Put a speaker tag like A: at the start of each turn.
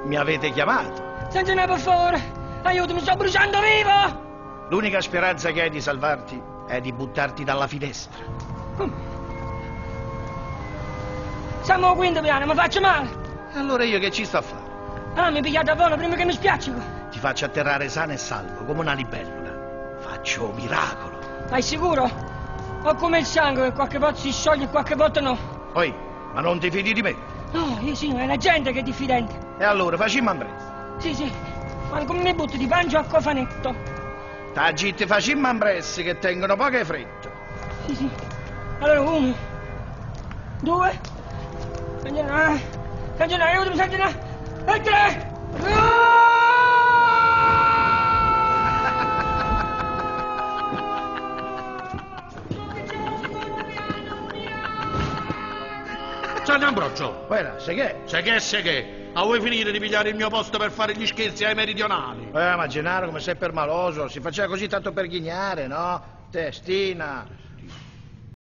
A: Mi avete chiamato.
B: Santina, per favore, aiuto, mi sto bruciando vivo!
A: L'unica speranza che hai di salvarti è di buttarti dalla finestra.
B: Come? Siamo al quinto piano, mi faccio male.
A: Allora io che ci sto a fare?
B: Ah, mi pigliate a volo prima che mi spiaccico.
A: Ti faccio atterrare sano e salvo, come una libellula. Faccio un miracolo.
B: Sei sicuro? Ho come il sangue, che qualche volta si scioglie e qualche volta no.
A: Poi, ma non ti fidi di me?
B: No, io sì, è la gente che è diffidente.
A: E allora, facciamo un prezzo.
B: Sì, ma come mi butto di pancia a cofanetto?
A: Tagitti, facciamo un prezzo che tengono poche frette.
B: Sì. Allora, 1, 2, Santina, aiutami, Santina, e 3!
C: San Ambrogio!
A: Guarda, sai che?
C: Sai che? A vuoi finire di pigliare il mio posto per fare gli scherzi ai meridionali?
A: Ma Gennaro, come sei permaloso, si faceva così tanto per ghignare, no? Testina.